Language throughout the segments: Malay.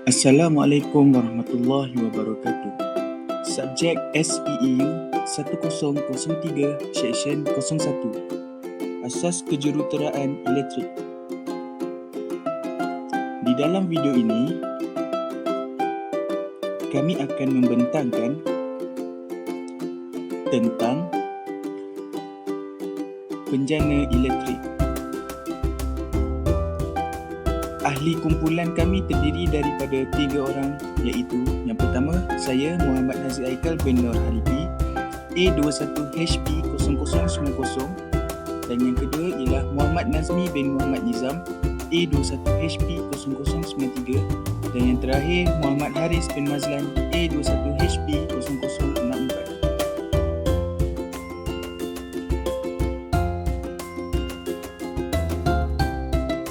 Assalamualaikum warahmatullahi wabarakatuh. Subjek SEEU 1003 Seksyen 01 Asas Kejuruteraan Elektrik. Di dalam video ini, kami akan membentangkan tentang penjana elektrik. Ahli kumpulan kami terdiri daripada 3 orang, iaitu yang pertama, saya Muhammad Nazir Aikal bin Nur Halifi, A21HP0090, dan yang kedua ialah Muhammad Nazmi bin Muhammad Nizam, A21HP0093, dan yang terakhir Muhammad Haris bin Mazlan, A21HP0064.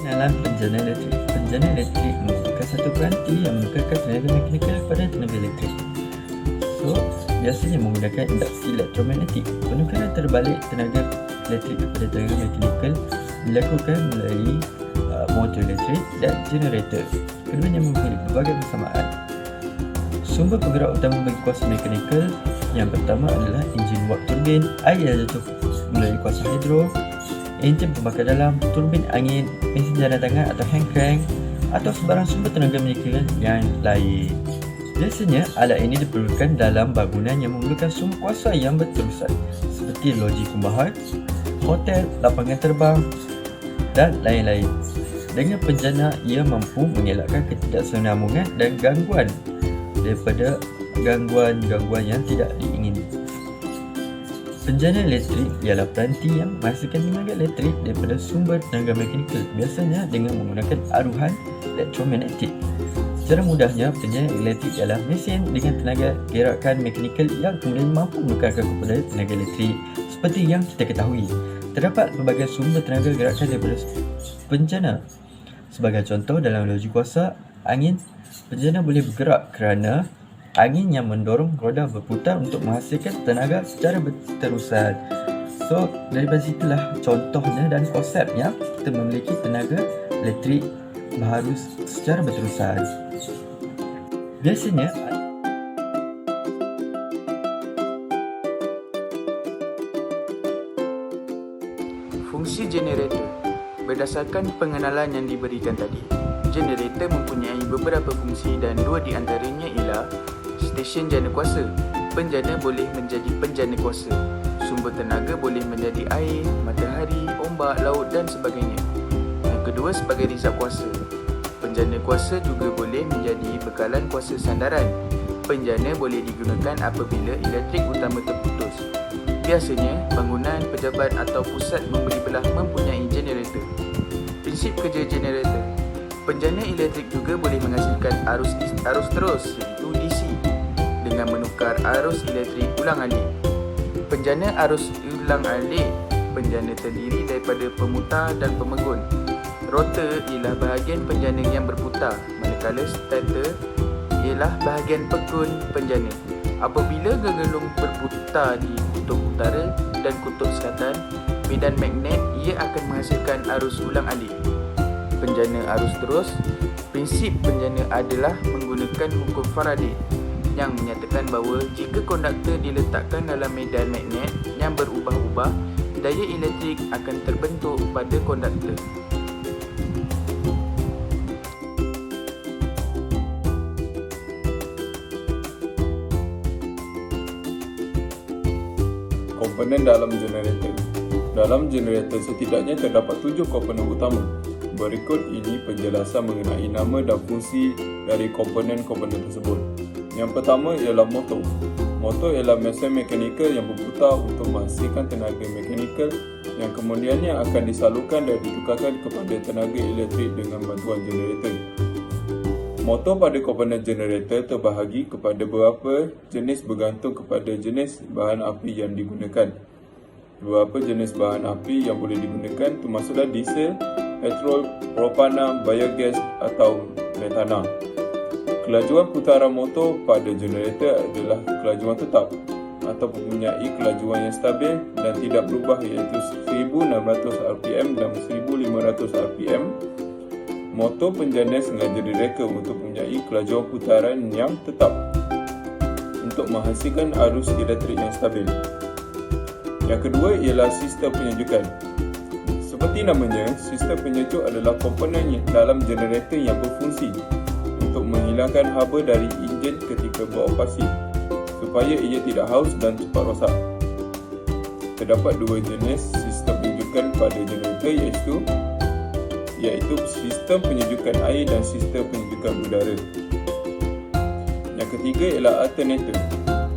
Dalam penjana elektrik. Penjana elektrik merupakan satu peranti yang menukarkan tenaga mekanikal kepada tenaga elektrik. So, biasanya menggunakan induksi elektromagnetik. Penukaran terbalik tenaga elektrik kepada tenaga mekanikal dilakukan melalui motor elektrik dan generator. Keduanya mempunyai berbagai persamaan. Sumber penggerak utama bagi kuasa mekanikal yang pertama adalah enjin wap turbin, air yang jatuh melalui kuasa hidro, enjin pembakar dalam, turbin angin, mesin jalan tangan atau hand crank atau sebarang sumber tenaga mekanikal yang lain. Biasanya alat ini diperlukan dalam bangunan yang memerlukan sumber kuasa yang berterusan seperti loji kumbahan, hotel, lapangan terbang dan lain-lain. Dengan penjana, ia mampu mengelakkan ketidaksambungan dan gangguan daripada gangguan-gangguan yang tidak diingini. Penjana elektrik ialah peranti yang menghasilkan tenaga elektrik daripada sumber tenaga mekanikal, biasanya dengan menggunakan aruhan elektromagnetik. Secara mudahnya, penjana elektrik ialah mesin dengan tenaga gerakan mekanikal yang kemudian mampu menukarkan kepada tenaga elektrik. Seperti yang kita ketahui, terdapat pelbagai sumber tenaga gerakan daripada penjana. Sebagai contoh, dalam loji kuasa angin, penjana boleh bergerak kerana angin yang mendorong roda berputar untuk menghasilkan tenaga secara berterusan. So, daripada situlah contohnya dan konsepnya kita memiliki tenaga elektrik baharu secara berterusan. Biasanya fungsi generator. Berdasarkan pengenalan yang diberikan tadi, generator mempunyai beberapa fungsi dan dua di antaranya ialah stesen jana kuasa. Penjana boleh menjadi penjana kuasa. Sumber tenaga boleh menjadi air, matahari, ombak, laut dan sebagainya. Yang kedua, sebagai risap kuasa. Penjana kuasa juga boleh menjadi bekalan kuasa sandaran. Penjana boleh digunakan apabila elektrik utama terputus. Biasanya, bangunan, pejabat atau pusat memberi belah mempunyai generator. Prinsip kerja generator. Penjana elektrik juga boleh menghasilkan arus terus, iaitu DC, dengan menukar arus elektrik ulang-alik. Penjana arus ulang-alik. Penjana terdiri daripada pemutar dan pemegun. Rotor ialah bahagian penjana yang berputar, manakala stator ialah bahagian pekun penjana. Apabila gegelung berputar di kutub utara dan kutub selatan medan magnet, ia akan menghasilkan arus ulang-alik. Penjana arus terus. Prinsip penjana adalah menggunakan hukum Faraday yang menyatakan bahawa jika konduktor diletakkan dalam medan magnet yang berubah-ubah, daya elektrik akan terbentuk pada konduktor. Komponen dalam generator. Dalam generator setidaknya terdapat 7 komponen utama. Berikut ini penjelasan mengenai nama dan fungsi dari komponen-komponen tersebut. Yang pertama ialah motor. Motor ialah mesin mekanikal yang berputar untuk menghasilkan tenaga mekanikal yang kemudiannya akan disalurkan dan ditukarkan kepada tenaga elektrik dengan bantuan generator. Motor pada komponen generator terbahagi kepada beberapa jenis bergantung kepada jenis bahan api yang digunakan. Beberapa jenis bahan api yang boleh digunakan termasuklah diesel, petrol, propana, biogas atau metana. Kelajuan putaran motor pada generator adalah kelajuan tetap atau mempunyai kelajuan yang stabil dan tidak berubah, iaitu 1600 rpm dan 1500 rpm. Motor penjana sengaja direka untuk mempunyai kelajuan putaran yang tetap untuk menghasilkan arus elektrik yang stabil. Yang kedua ialah sistem penyejukan. Seperti namanya, sistem penyejuk adalah komponen dalam generator yang berfungsi untuk menghilangkan haba dari enjin ketika beroperasi supaya ia tidak haus dan cepat rosak. Terdapat dua jenis sistem penyejukan pada generator iaitu sistem penyejukan air dan sistem penyejukan udara. Yang ketiga ialah alternator.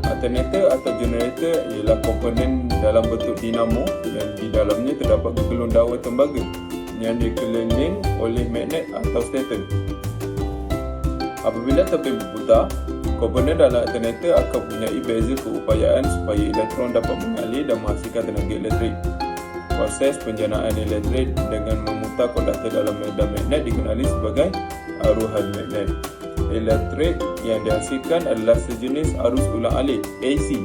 Alternator atau generator ialah komponen dalam bentuk dinamo yang di dalamnya terdapat gegelung dawa tembaga yang dikeliling oleh magnet atau stator. Apabila terpin berputar, komponen dalam alternator akan mempunyai beza keupayaan supaya elektron dapat mengalir dan menghasilkan tenaga elektrik. Proses penjanaan elektrik dengan memutar konduktor dalam medan magnet dikenali sebagai aruhan magnet. Elektrik yang dihasilkan adalah sejenis arus ulang alik AC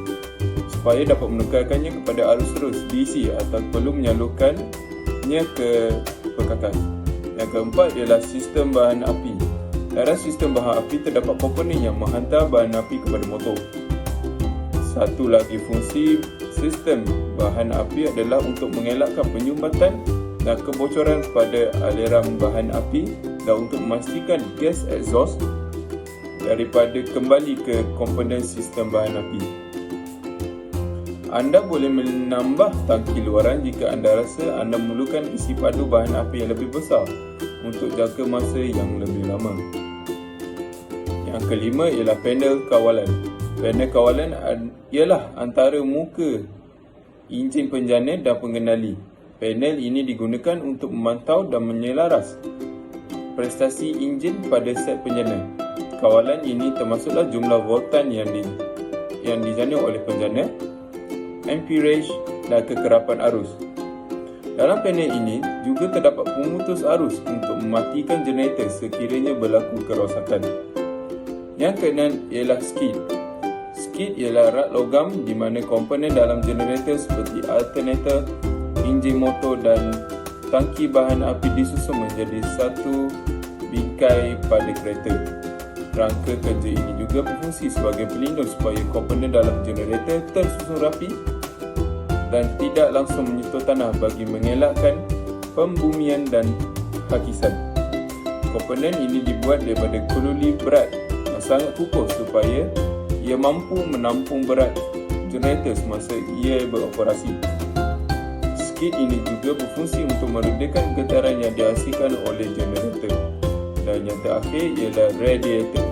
supaya dapat menukarkannya kepada arus terus DC atau perlu menyalurkannya ke perkakas. Yang keempat ialah sistem bahan api. Dalam sistem bahan api terdapat komponen yang menghantar bahan api kepada motor. Satu lagi fungsi sistem bahan api adalah untuk mengelakkan penyumbatan dan kebocoran pada aliran bahan api dan untuk memastikan gas exhaust daripada kembali ke komponen sistem bahan api. Anda boleh menambah tangki luaran jika anda rasa anda memerlukan isi padu bahan api yang lebih besar untuk jangka masa yang lebih lama. Yang kelima ialah panel kawalan. Panel kawalan ialah antara muka enjin penjana dan pengendali. Panel ini digunakan untuk memantau dan menyelaras prestasi enjin pada set penjana. Kawalan ini termasuklah jumlah voltan yang dijana oleh penjana, amperage dan kekerapan arus. Dalam panel ini juga terdapat pemutus arus untuk mematikan generator sekiranya berlaku kerosakan. Yang keenam ialah skid. Skid ialah rak logam di mana komponen dalam generator seperti alternator, enjin motor dan tangki bahan api disusun menjadi satu bingkai pada kereta. Rangka kerja ini juga berfungsi sebagai pelindung supaya komponen dalam generator tersusun rapi dan tidak langsung menyentuh tanah bagi mengelakkan pembumian dan hakisan. Komponen ini dibuat daripada keluli berat yang sangat kukuh supaya ia mampu menampung berat generator semasa ia beroperasi. Skid ini juga berfungsi untuk meredakan getaran yang dihasilkan oleh generator. Dan yang terakhir ialah radiator.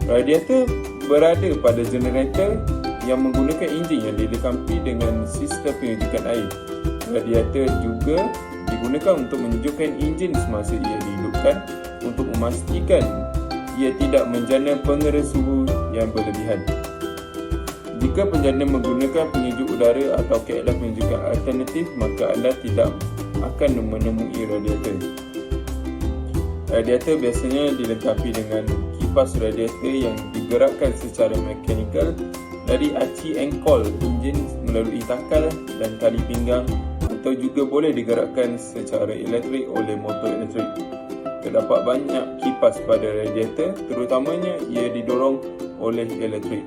Radiator berada pada generator yang menggunakan enjin yang dilengkapi dengan sistem penyejukan air. Radiator juga digunakan untuk menyejukkan enjin semasa ia dihidupkan untuk memastikan ia tidak menjana pengeras suhu yang berlebihan. Jika penjana menggunakan penyejuk udara atau kaedah penyejukan alternatif, maka anda tidak akan menemui radiator. Radiator biasanya dilengkapi dengan kipas radiator yang digerakkan secara mekanikal dari aci engkol enjin melalui takal dan tali pinggang atau juga boleh digerakkan secara elektrik oleh motor elektrik. Terdapat banyak kipas pada radiator, terutamanya ia didorong oleh elektrik.